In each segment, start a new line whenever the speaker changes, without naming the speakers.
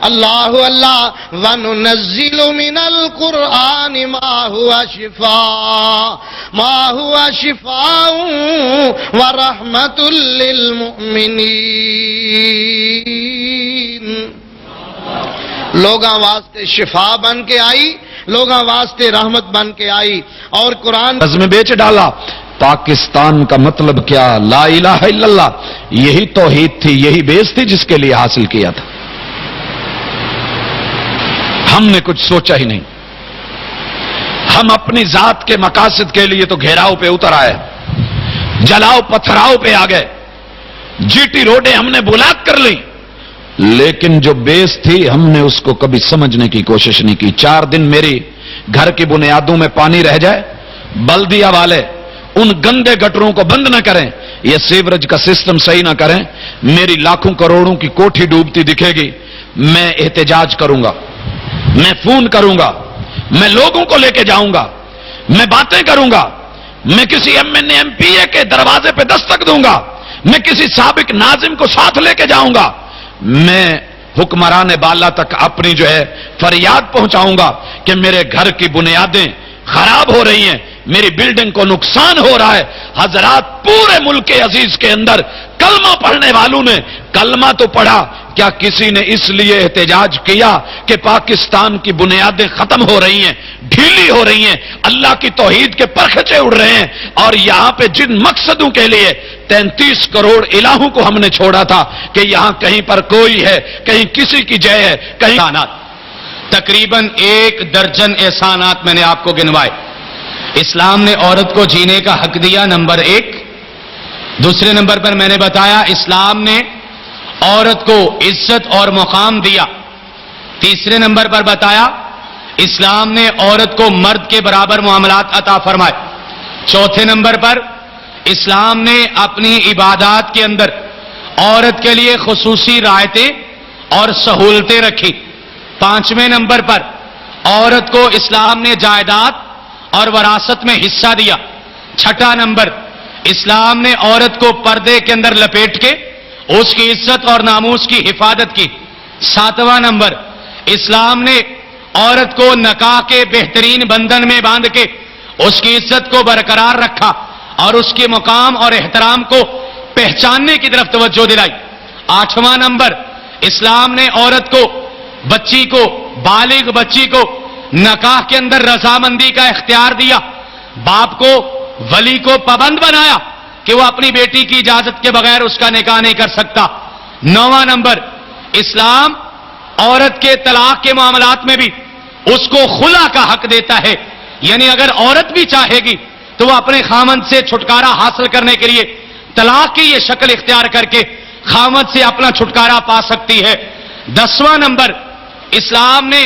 اللہ اللہ وَنُنَزِّلُ مِنَ الْقُرْآنِ مَا هُوَ شِفَاءٌ وَرَحْمَةٌ لِّلْمُؤْمِنِينَ. لوگاں واسطے شفا بن کے آئی، لوگاں واسطے رحمت بن کے آئی. اور قرآن
میں بیچ ڈالا. پاکستان کا مطلب کیا؟ لا الہ الا اللہ. یہی توحید تھی، یہی بیس تھی جس کے لیے حاصل کیا تھا. ہم نے کچھ سوچا ہی نہیں. ہم اپنی ذات کے مقاصد کے لیے تو گھیراؤ پہ اتر آئے، جلاؤ پتھراؤ پہ آ گئے، جی ٹی روڈیں ہم نے بلاک کر لی، لیکن جو بیس تھی ہم نے اس کو کبھی سمجھنے کی کوشش نہیں کی. 4 دن میری گھر کی بنیادوں میں پانی رہ جائے، بلدیہ والے ان گندے گٹروں کو بند نہ کریں، یہ سیوریج کا سسٹم صحیح نہ کریں، میری لاکھوں کروڑوں کی کوٹھی ڈوبتی دکھے گی. میں احتجاج کروں گا، میں فون کروں گا، میں لوگوں کو لے کے جاؤں گا، میں باتیں کروں گا، میں کسی M N A M P A کے دروازے پہ دستک دوں گا، میں کسی سابق ناظم کو ساتھ لے کے جاؤں گا، میں حکمران بالا تک اپنی فریاد پہنچاؤں گا کہ میرے گھر کی بنیادیں خراب ہو رہی ہیں، میری بلڈنگ کو نقصان ہو رہا ہے. حضرات، پورے ملک عزیز کے اندر کلمہ پڑھنے والوں نے کلمہ تو پڑھا، کیا کسی نے اس لیے احتجاج کیا کہ پاکستان کی بنیادیں ختم ہو رہی ہیں، ڈھیلی ہو رہی ہیں، اللہ کی توحید کے پرخچے اڑ رہے ہیں، اور یہاں پہ جن مقصدوں کے لیے 33 کروڑ الہوں کو ہم نے چھوڑا تھا کہ یہاں کہیں پر کوئی ہے، کہیں کسی کی جے ہے، کہیں
تقریباً 1 درجن احسانات میں نے آپ کو گنوائے. اسلام نے عورت کو جینے کا حق دیا، نمبر 1. دوسرے نمبر پر میں نے بتایا اسلام نے عورت کو عزت اور مقام دیا. تیسرے نمبر پر بتایا اسلام نے عورت کو مرد کے برابر معاملات عطا فرمائے. چوتھے نمبر پر اسلام نے اپنی عبادات کے اندر عورت کے لیے خصوصی رعایتیں اور سہولتیں رکھی. 5ویں نمبر پر عورت کو اسلام نے جائیداد اور وراثت میں حصہ دیا. 6واں نمبر اسلام نے عورت کو پردے کے اندر لپیٹ کے اس کی عزت اور ناموس کی حفاظت کی. 7واں نمبر اسلام نے عورت کو نکاح کے بہترین بندھن میں باندھ کے اس کی عزت کو برقرار رکھا اور اس کے مقام اور احترام کو پہچاننے کی طرف توجہ دلائی. 8واں نمبر اسلام نے عورت کو، بچی کو، بالغ بچی کو نکاح کے اندر رضامندی کا اختیار دیا. باپ کو، ولی کو پابند بنایا کہ وہ اپنی بیٹی کی اجازت کے بغیر اس کا نکاح نہیں کر سکتا. 9واں نمبر اسلام عورت کے طلاق کے معاملات میں بھی اس کو خلا کا حق دیتا ہے، یعنی اگر عورت بھی چاہے گی تو وہ اپنے خامند سے چھٹکارا حاصل کرنے کے لیے طلاق کی یہ شکل اختیار کر کے خامند سے اپنا چھٹکارا پا سکتی ہے. 10واں نمبر اسلام نے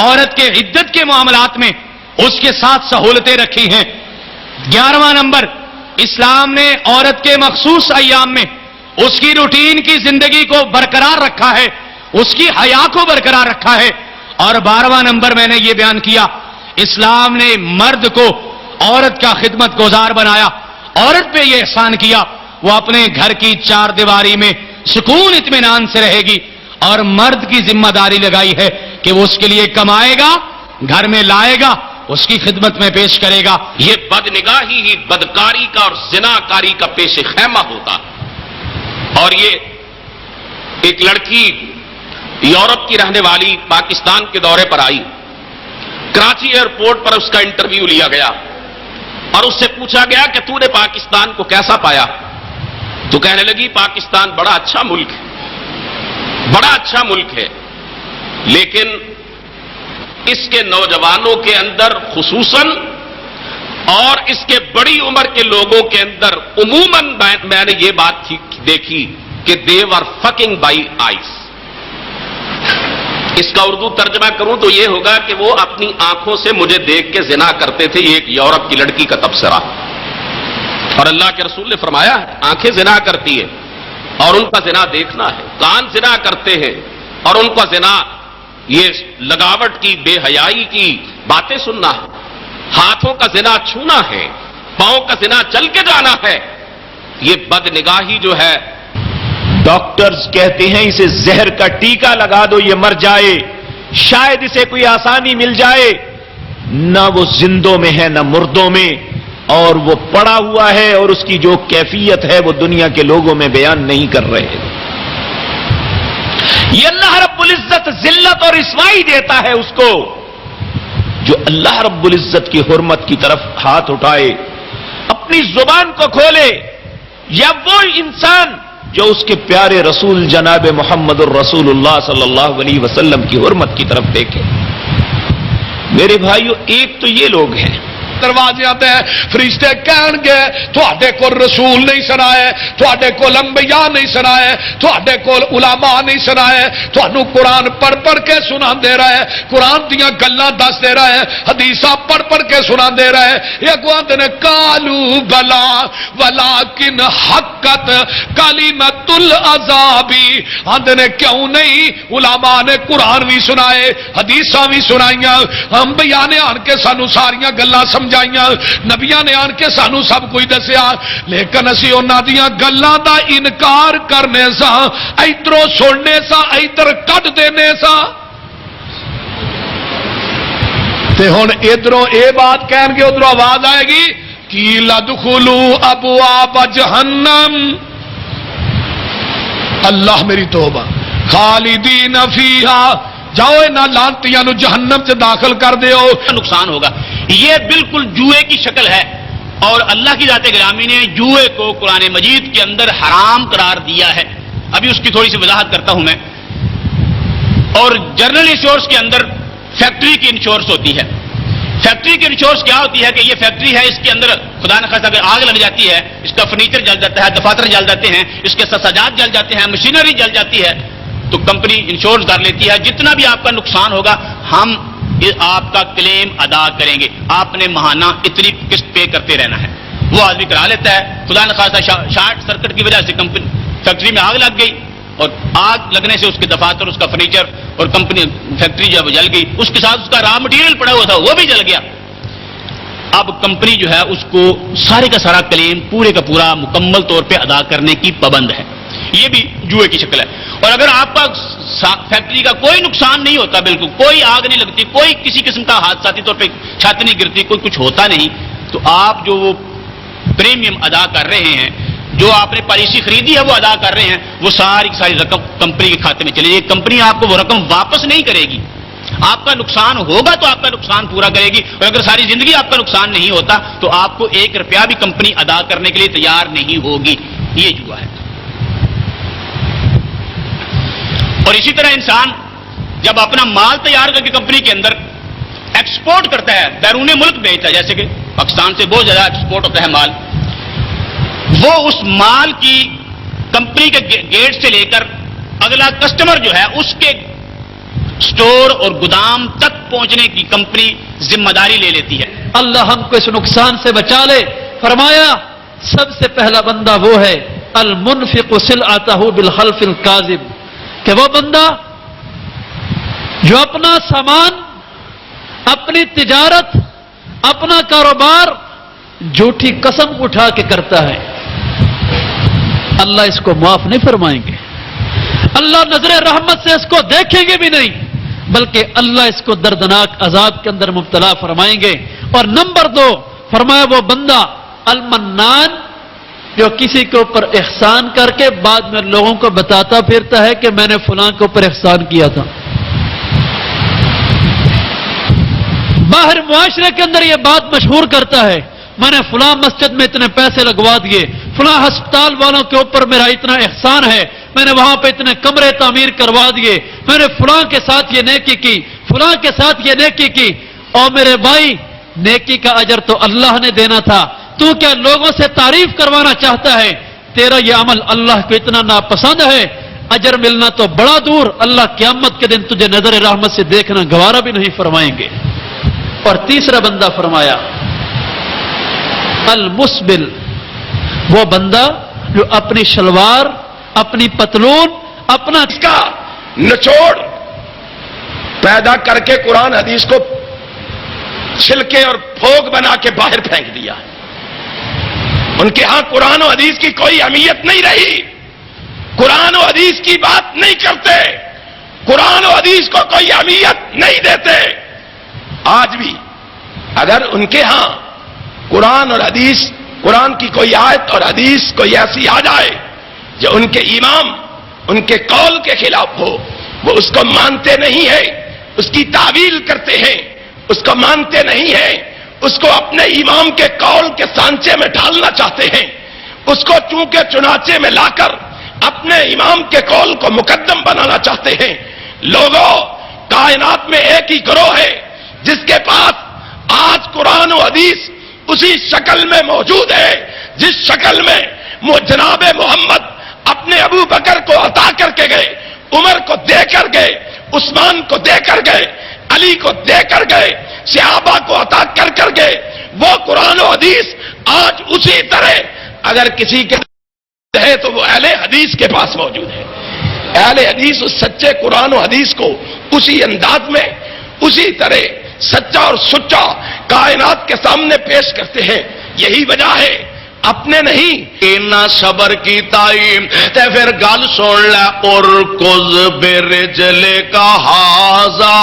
عورت کے عدت کے معاملات میں اس کے ساتھ سہولتیں رکھی ہیں. 11واں نمبر اسلام نے عورت کے مخصوص ایام میں اس کی روٹین کی زندگی کو برقرار رکھا ہے، اس کی حیا کو برقرار رکھا ہے. اور 12واں نمبر میں نے یہ بیان کیا اسلام نے مرد کو عورت کا خدمت گزار بنایا. عورت پہ یہ احسان کیا وہ اپنے گھر کی 4 دیواری میں سکون اطمینان سے رہے گی، اور مرد کی ذمہ داری لگائی ہے کہ وہ اس کے لیے کمائے گا، گھر میں لائے گا، اس کی خدمت میں پیش کرے گا.
یہ بدنگاہی ہی بدکاری کا اور زناکاری کا پیش خیمہ ہوتا. اور یہ ایک لڑکی یورپ کی رہنے والی پاکستان کے دورے پر آئی. کراچی ایئرپورٹ پر اس کا انٹرویو لیا گیا اور اس سے پوچھا گیا کہ تو نے پاکستان کو کیسا پایا؟ تو کہنے لگی پاکستان بڑا اچھا ملک ہے، بڑا اچھا ملک ہے، لیکن اس کے نوجوانوں کے اندر خصوصاً اور اس کے بڑی عمر کے لوگوں کے اندر عموماً میں نے یہ بات دیکھی کہ they were fucking by eyes. اس کا اردو ترجمہ کروں تو یہ ہوگا کہ وہ اپنی آنکھوں سے مجھے دیکھ کے زنا کرتے تھے. یہ ایک یورپ کی لڑکی کا تبصرہ، اور اللہ کے رسول نے فرمایا آنکھیں زنا کرتی ہے اور ان کا زنا دیکھنا ہے، کان زنا کرتے ہیں اور ان کا زنا یہ لگاوٹ کی، بے حیائی کی باتیں سننا ہے، ہاتھوں کا زنا چھونا ہے، پاؤں کا زنا چل کے جانا ہے. یہ بدنگاہی جو ہے
ڈاکٹرز کہتے ہیں اسے زہر کا ٹیکہ لگا دو یہ مر جائے، شاید اسے کوئی آسانی مل جائے. نہ وہ زندوں میں ہے نہ مردوں میں، اور وہ پڑا ہوا ہے اور اس کی جو کیفیت ہے وہ دنیا کے لوگوں میں بیان نہیں کر رہے. یہ اللہ رب العزت ذلت اور رسوائی دیتا ہے اس کو جو اللہ رب العزت کی حرمت کی طرف ہاتھ اٹھائے، اپنی زبان کو کھولے، یا وہ انسان جو اس کے پیارے رسول جناب محمد الرسول اللہ صلی اللہ علیہ وسلم کی حرمت کی طرف دیکھے. میرے بھائیو، ایک تو یہ لوگ ہیں
دروازے آتے ہیں، فرشتے کہن گے تھوڑے کو رسول نہیں سنائے، تھوڑے کو انبیاء نہیں سنائے، تھوڑے کو علماء نہیں سنائے، تھانوں قرآن پڑھ پڑھ کے سنا دے رہا ہے، قرآن دیاں گلاں دس دے رہا ہے، حدیثاں پڑھ پڑھ کے سنا دے رہا ہے. یہ کہتے ہیں کالو بلا ولکن حقت کلمۃ العذاب. آندے نے کیوں نہیں؟ علماء نے قرآن بھی سنائے، حدیثاں بھی سنائیاں، انبیاء نے آن کے سانو ساریاں گلاں سمجھائیاں، نبیاں نے آن کے سانو سب کوئی دسیا، لیکن اسی انہاں دیاں گلاں دا انکار کرنے سا، ادھروں سننے سا، ادھر کٹ دینے سا. تے ہن ادھروں اے بات کہن گے، ادھروں آواز آئے گی قیل ادخلوا ابواب جہنم. اللہ میری توبہ، خالدین فیہا، جاؤ انہاں لعنتیاں نو جہنم سے داخل کر دیو.
نقصان ہوگا. یہ بالکل جوئے کی شکل ہے، اور اللہ کی ذات گرامی نے جوئے کو قرآن مجید کے اندر حرام قرار دیا ہے. ابھی اس کی تھوڑی سی وضاحت کرتا ہوں میں. اور جنرل انشورنس کے اندر فیکٹری کی انشورنس ہوتی ہے. فیکٹری کی انشورنس کیا ہوتی ہے کہ یہ فیکٹری ہے، اس کے اندر خدا نخواستہ اگر آگ لگ جاتی ہے، اس کا فرنیچر جل جاتا ہے، دفاتر جل جاتے ہیں، اس کے سجاد جل جاتے ہیں، مشینری جل جاتی ہے، تو کمپنی انشورنس کر لیتی ہے جتنا بھی آپ کا نقصان ہوگا ہم آپ کا کلیم ادا کریں گے، آپ نے ماہانہ اتنی قسط پے کرتے رہنا ہے. وہ آدمی کرا لیتا ہے، خدا نخواستہ شارٹ سرکٹ کی وجہ سے کمپنی فیکٹری میں آگ لگ گئی، اور آگ لگنے سے اس کے دفاتر، اس کا فرنیچر اور کمپنی فیکٹری جب جل گئی، اس کے ساتھ اس کا را مٹیریل پڑا ہوا تھا وہ بھی جل گیا. اب کمپنی جو ہے اس کو سارے کا سارا کلیم پورے کا پورا مکمل طور پہ ادا کرنے کی پابند ہے. یہ بھی جوئے کی شکل ہے. اور اگر آپ کا فیکٹری کا کوئی نقصان نہیں ہوتا، بالکل کوئی آگ نہیں لگتی، کوئی کسی قسم کا حادثاتی طور پہ چھت نہیں گرتی، کوئی کچھ ہوتا نہیں، تو آپ جو وہ پریمیم ادا کر رہے ہیں، جو آپ نے پالیسی خریدی ہے وہ ادا کر رہے ہیں، وہ ساری کی ساری رقم کمپنی کے کھاتے میں چلے جائے. کمپنی آپ کو وہ رقم واپس نہیں کرے گی. آپ کا نقصان ہوگا تو آپ کا نقصان پورا کرے گی، اور اگر ساری زندگی آپ کا نقصان نہیں ہوتا تو آپ کو 1 روپیہ بھی کمپنی ادا کرنے کے لیے تیار نہیں ہوگی. یہ جوا ہے. اور اسی طرح انسان جب اپنا مال تیار کر کے کمپنی کے اندر ایکسپورٹ کرتا ہے، بیرون ملک بھیجتا ہے، جیسے کہ پاکستان سے بہت زیادہ ایکسپورٹ ہوتا ہے مال، وہ اس مال کی کمپنی کے گیٹ سے لے کر اگلا کسٹمر جو ہے اس کے سٹور اور گودام تک پہنچنے کی کمپنی ذمہ داری لے لیتی ہے.
اللہ ہم کو اس نقصان سے بچا لے. فرمایا سب سے پہلا بندہ وہ ہے المنفق سلعتہ بالحلف الکاذب، کہ وہ بندہ جو اپنا سامان، اپنی تجارت، اپنا کاروبار جھوٹی قسم اٹھا کے کرتا ہے، اللہ اس کو معاف نہیں فرمائیں گے. اللہ نظر رحمت سے اس کو دیکھیں گے بھی نہیں، بلکہ اللہ اس کو دردناک عذاب کے اندر مبتلا فرمائیں گے. اور نمبر 2 فرمایا وہ بندہ المنان، جو کسی کے اوپر احسان کر کے بعد میں لوگوں کو بتاتا پھرتا ہے کہ میں نے فلاں کے اوپر احسان کیا تھا. باہر معاشرے کے اندر یہ بات مشہور کرتا ہے، میں نے فلاں مسجد میں اتنے پیسے لگوا دیے، فلاں ہسپتال والوں کے اوپر میرا اتنا احسان ہے، میں نے وہاں پہ اتنے کمرے تعمیر کروا دیے، میں نے فلاں کے ساتھ یہ نیکی کی، فلاں کے ساتھ یہ نیکی کی. اور میرے بھائی، نیکی کا اجر تو اللہ نے دینا تھا، تو کیا لوگوں سے تعریف کروانا چاہتا ہے؟ تیرا یہ عمل اللہ کو اتنا ناپسند ہے، اجر ملنا تو بڑا دور، اللہ قیامت کے دن تجھے نظر رحمت سے دیکھنا گوارا بھی نہیں فرمائیں گے. اور تیسرا بندہ فرمایا المسبل، وہ بندہ جو اپنی شلوار، اپنی پتلون، اپنا
اس کا نچوڑ پیدا کر کے قرآن حدیث کو چھلکے اور پھوک بنا کے باہر پھینک دیا. ان کے ہاں قرآن و حدیث کی کوئی اہمیت نہیں رہی.
قرآن و حدیث کی بات نہیں کرتے، قرآن و حدیث کو کوئی اہمیت نہیں دیتے. آج بھی اگر ان کے ہاں قرآن اور حدیث، قرآن کی کوئی آیت اور حدیث کوئی ایسی آ جائے جو ان کے امام ان کے قول کے خلاف ہو، وہ اس کو مانتے نہیں ہیں، اس کی تعویل کرتے ہیں، اس کو مانتے نہیں ہیں، اس کو اپنے امام کے قول کے سانچے میں ڈالنا چاہتے ہیں، اس کو چونکہ چنانچے میں لا کر اپنے امام کے قول کو مقدم بنانا چاہتے ہیں. لوگوں، کائنات میں ایک ہی گروہ ہے جس کے پاس آج قرآن و حدیث اسی شکل میں موجود ہے جس شکل میں جناب محمد اپنے ابو بکر کو عطا کر کے گئے، عمر کو دے کر گئے، عثمان کو دے کر گئے، علی کو دے کر گئے، صحابہ کو عطا کر گئے. وہ قرآن و حدیث آج اسی طرح اگر کسی کے ہے تو وہ اہل حدیث کے پاس موجود ہے. اہل حدیث اس سچے قرآن و حدیث کو اسی انداز میں، اسی طرح سچا اور سچا کائنات کے سامنے پیش کرتے ہیں. یہی وجہ ہے اپنے نہیں
اینا صبر کی تعیم تے پھر گل سن لے اور کز برجلے کا حاضا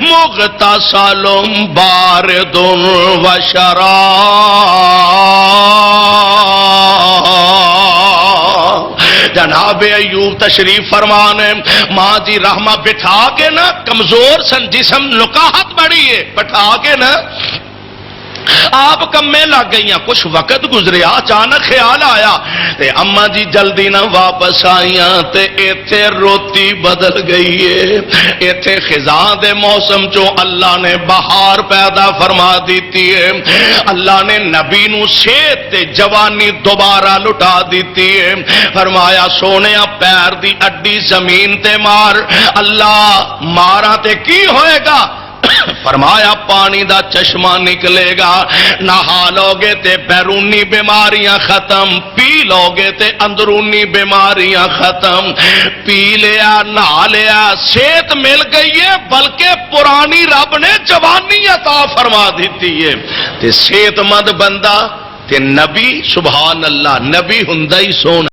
مغتسلم بارد و شراب. جناب ایوب تشریف فرمانے ماں جی رحمہ بٹھا کے نا، کمزور سن جسم نکاہت بڑی ہے، بٹھا کے نا آپ کمیں لگ گئی. کچھ وقت گزریا، اچانک خیال آیا تے اما جی جلدی نہ واپس آئیاں تے ایتھے روتی بدل گئی ہے. ایتھے خزاں دے موسم چو اللہ نے بہار پیدا فرما دیتی ہے. اللہ نے نبی نو صحت تے جوانی دوبارہ لٹا دیتی ہے. فرمایا سونیا پیر دی اڈی زمین تے مار. اللہ مارا تے کی ہوئے گا؟ فرمایا پانی دا چشمہ نکلے گا. نہا لوگے تے بیرونی بیماریاں ختم، پی لوگے تے اندرونی بیماریاں ختم. پی لیا، نہا لیا، صحت مل گئی ہے، بلکہ پرانی رب نے جوانی عطا فرما دیتی ہے. تے صحت مند بندہ تے نبی، سبحان اللہ، نبی ہندہ ہی سونا